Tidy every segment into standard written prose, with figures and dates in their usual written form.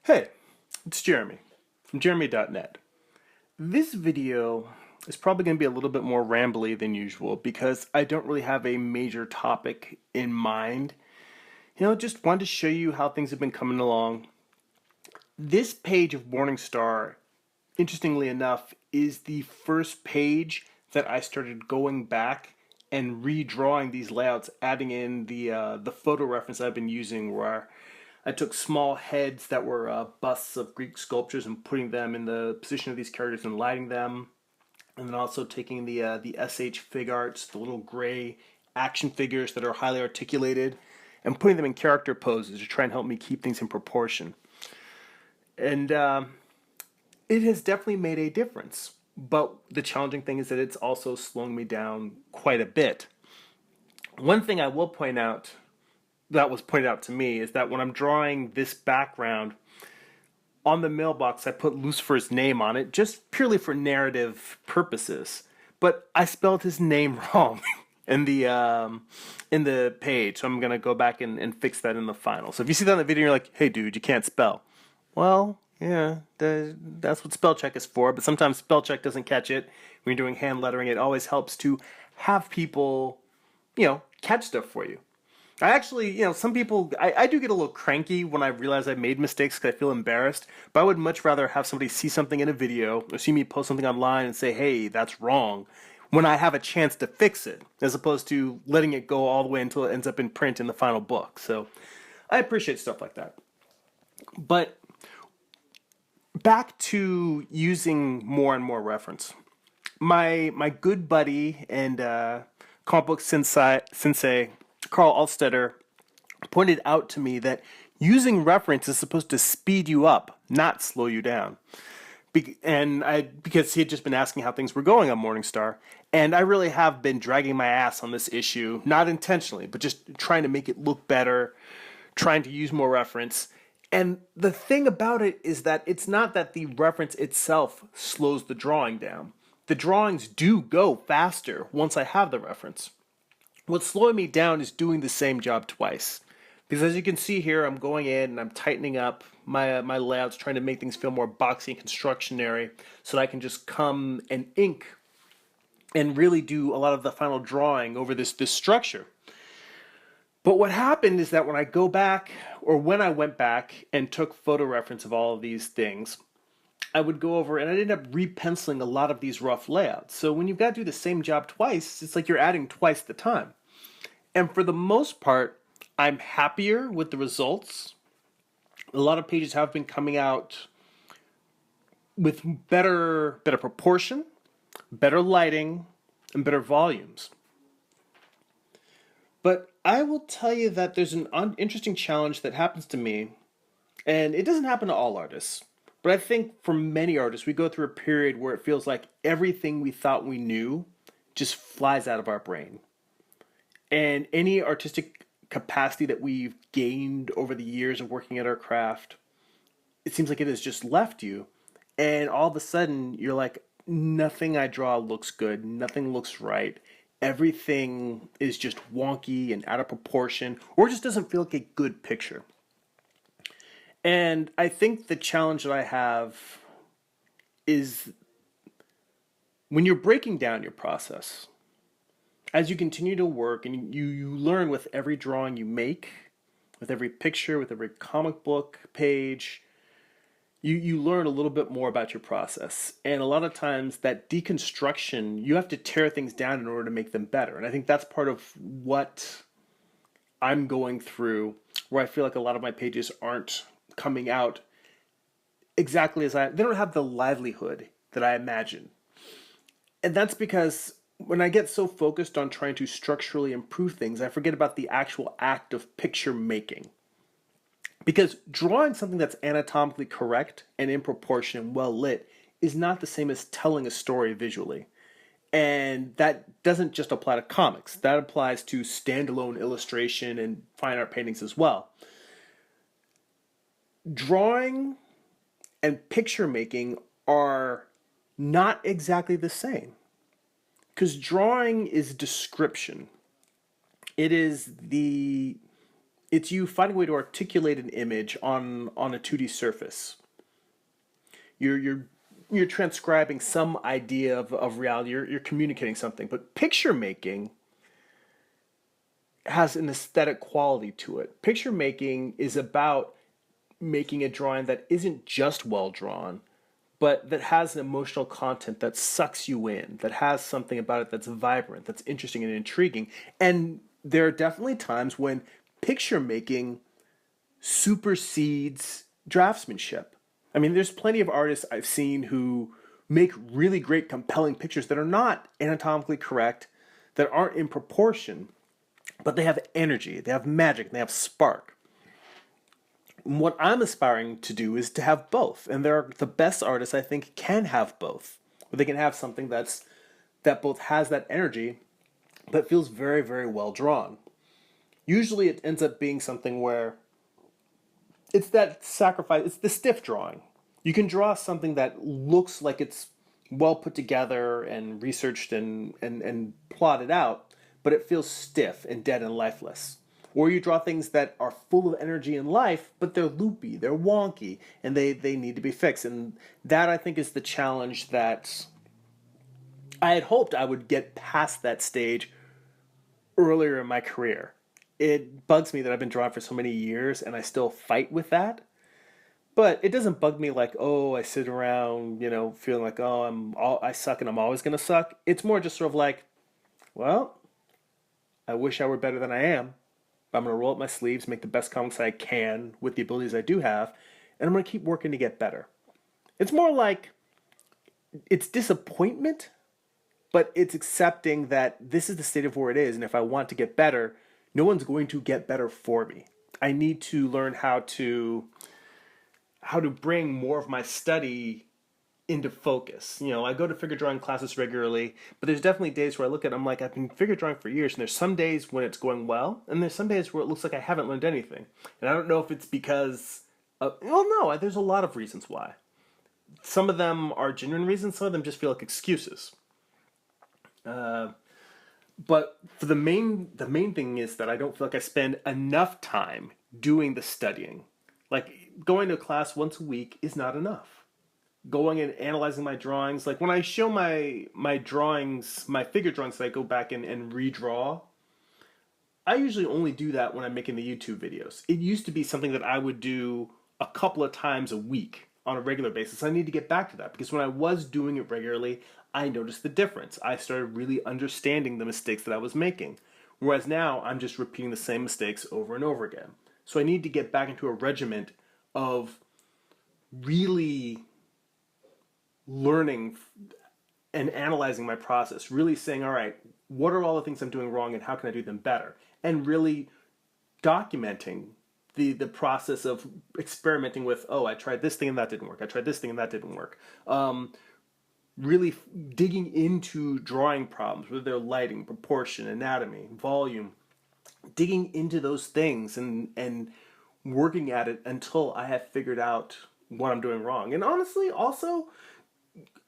Hey, it's Jeremy from jeremy.net. This video is probably going to be a little bit more rambly than usual because I don't really have a major topic in mind. Just wanted to show you how things have been coming along. This page of Morningstar, interestingly enough, is the first page that I started going back and redrawing these layouts, adding in the photo reference I've been using, where I took small heads that were busts of Greek sculptures and putting them in the position of these characters and lighting them, and then also taking the SH fig arts, the little gray action figures that are highly articulated, and putting them in character poses to try and help me keep things in proportion. And it has definitely made a difference. But the challenging thing is that it's also slowing me down quite a bit. One thing I will point out that was pointed out to me is that when I'm drawing this background, on the mailbox I put Lucifer's name on it just purely for narrative purposes. But I spelled his name wrong in the page, so I'm gonna go back and fix that in the final. So if you see that in the video, you're like, "Hey, dude, you can't spell." Well, yeah, that's what spell check is for. But sometimes spell check doesn't catch it when you're doing hand lettering. It always helps to have people, catch stuff for you. I actually, some people, I do get a little cranky when I realize I made mistakes because I feel embarrassed, but I would much rather have somebody see something in a video or see me post something online and say, hey, that's wrong, when I have a chance to fix it, as opposed to letting it go all the way until it ends up in print in the final book. So I appreciate stuff like that. But back to using more and more reference. My good buddy and comic book sensei Carl Alstetter pointed out to me that using reference is supposed to speed you up, not slow you down. Because he had just been asking how things were going on Morningstar, and I really have been dragging my ass on this issue, not intentionally, but just trying to make it look better, trying to use more reference. And the thing about it is that it's not that the reference itself slows the drawing down. The drawings do go faster once I have the reference. What's slowing me down is doing the same job twice. Because as you can see here, I'm going in and I'm tightening up my layouts, trying to make things feel more boxy and constructionary so that I can just come and ink and really do a lot of the final drawing over this structure. But what happened is that when I go back, or when I went back and took photo reference of all of these things, I would go over and I'd end up repenciling a lot of these rough layouts. So when you've got to do the same job twice, it's like you're adding twice the time. And for the most part, I'm happier with the results. A lot of pages have been coming out with better proportion, better lighting, and better volumes. But I will tell you that there's an interesting challenge that happens to me, and it doesn't happen to all artists. But I think for many artists, we go through a period where it feels like everything we thought we knew just flies out of our brain. And any artistic capacity that we've gained over the years of working at our craft, it seems like it has just left you. And all of a sudden, you're like, nothing I draw looks good. Nothing looks right. Everything is just wonky and out of proportion, or just doesn't feel like a good picture. And I think the challenge that I have is when you're breaking down your process, as you continue to work and you learn with every drawing you make, with every picture, with every comic book page, you learn a little bit more about your process. And a lot of times that deconstruction, you have to tear things down in order to make them better. And I think that's part of what I'm going through, where I feel like a lot of my pages aren't coming out exactly as they don't have the livelihood that I imagine. And that's because when I get so focused on trying to structurally improve things, I forget about the actual act of picture making. Because drawing something that's anatomically correct and in proportion and well lit is not the same as telling a story visually. And that doesn't just apply to comics. That applies to standalone illustration and fine art paintings as well. Drawing and picture making are not exactly the same. Because drawing is description. It is the It's you finding a way to articulate an image on a 2D surface. You're you're transcribing some idea of reality. You're communicating something. But picture making has an aesthetic quality to it. Picture making is about making a drawing that isn't just well drawn, but that has an emotional content that sucks you in, that has something about it that's vibrant, that's interesting and intriguing. And there are definitely times when picture making supersedes draftsmanship. I mean, there's plenty of artists I've seen who make really great, compelling pictures that are not anatomically correct, that aren't in proportion, but they have energy, they have magic, they have spark. And what I'm aspiring to do is to have both, and there are the best artists I think can have both, where they can have something that both has that energy, but feels very, very well drawn. Usually, it ends up being something where it's that sacrifice, it's the stiff drawing. You can draw something that looks like it's well put together and researched and plotted out, but it feels stiff and dead and lifeless. Or you draw things that are full of energy and life, but they're loopy, they're wonky, and they need to be fixed. And that, I think, is the challenge that I had hoped I would get past that stage earlier in my career. It bugs me that I've been drawing for so many years and I still fight with that. But it doesn't bug me like, oh, I sit around, feeling like, oh, I suck and I'm always gonna suck. It's more just sort of like, well, I wish I were better than I am. But I'm gonna roll up my sleeves, make the best comics I can with the abilities I do have, and I'm gonna keep working to get better. It's more like it's disappointment, but it's accepting that this is the state of where it is, and if I want to get better, no one's going to get better for me. I need to learn how to bring more of my study into focus. I go to figure drawing classes regularly, but there's definitely days where I look at it, I'm like, I've been figure drawing for years, and there's some days when it's going well, and there's some days where it looks like I haven't learned anything. And I don't know if it's because well, no, there's a lot of reasons why. Some of them are genuine reasons, some of them just feel like excuses. But for the main thing is that I don't feel like I spend enough time doing the studying. Like going to a class once a week is not enough. Going and analyzing my drawings, like when I show my drawings, my figure drawings that I go back and redraw, I usually only do that when I'm making the YouTube videos. It used to be something that I would do a couple of times a week on a regular basis. I need to get back to that because when I was doing it regularly, I noticed the difference. I started really understanding the mistakes that I was making. Whereas now I'm just repeating the same mistakes over and over again. So I need to get back into a regiment of really learning and analyzing my process, really saying, all right, what are all the things I'm doing wrong and how can I do them better? And really documenting the process of experimenting with, oh, I tried this thing and that didn't work. I tried this thing and that didn't work. Really digging into drawing problems, whether they're lighting, proportion, anatomy, volume, digging into those things and working at it until I have figured out what I'm doing wrong. And honestly, also,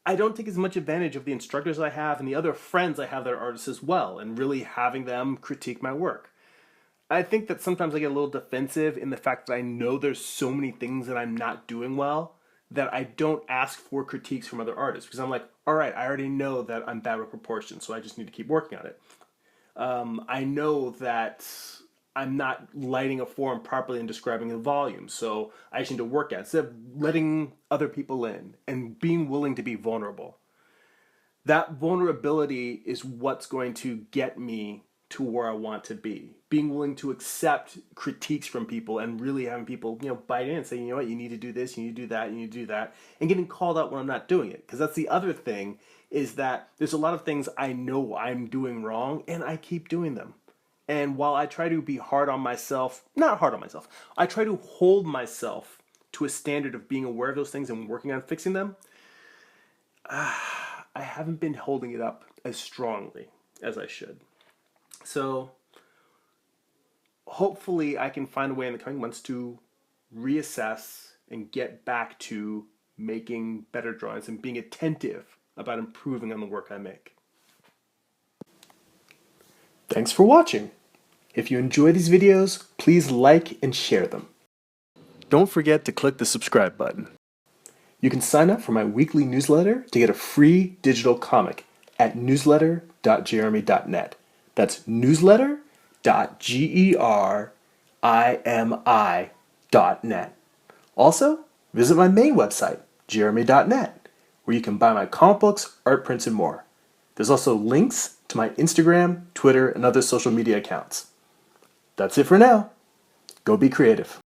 I don't take as much advantage of the instructors I have and the other friends I have that are artists as well, and really having them critique my work. I think that sometimes I get a little defensive in the fact that I know there's so many things that I'm not doing well that I don't ask for critiques from other artists because I'm like, all right, I already know that I'm bad with proportion, so I just need to keep working on it. I know that I'm not lighting a form properly and describing the volume, so I just need to work at it instead of letting other people in and being willing to be vulnerable. That vulnerability is what's going to get me to where I want to be. Being willing to accept critiques from people and really having people, bite in and say, you know what, you need to do this, you need to do that, you need to do that, and getting called out when I'm not doing it. Because that's the other thing, is that there's a lot of things I know I'm doing wrong, and I keep doing them. And while I try to be hard on myself, not hard on myself, I try to hold myself to a standard of being aware of those things and working on fixing them, I haven't been holding it up as strongly as I should. So hopefully I can find a way in the coming months to reassess and get back to making better drawings and being attentive about improving on the work I make. Thanks for watching. If you enjoy these videos, please like and share them. Don't forget to click the subscribe button. You can sign up for my weekly newsletter to get a free digital comic at newsletter.jeremy.net. That's newsletter.gerimi.net. Also, visit my main website, jeremy.net, where you can buy my comic books, art prints, and more. There's also links to my Instagram, Twitter, and other social media accounts. That's it for now. Go be creative.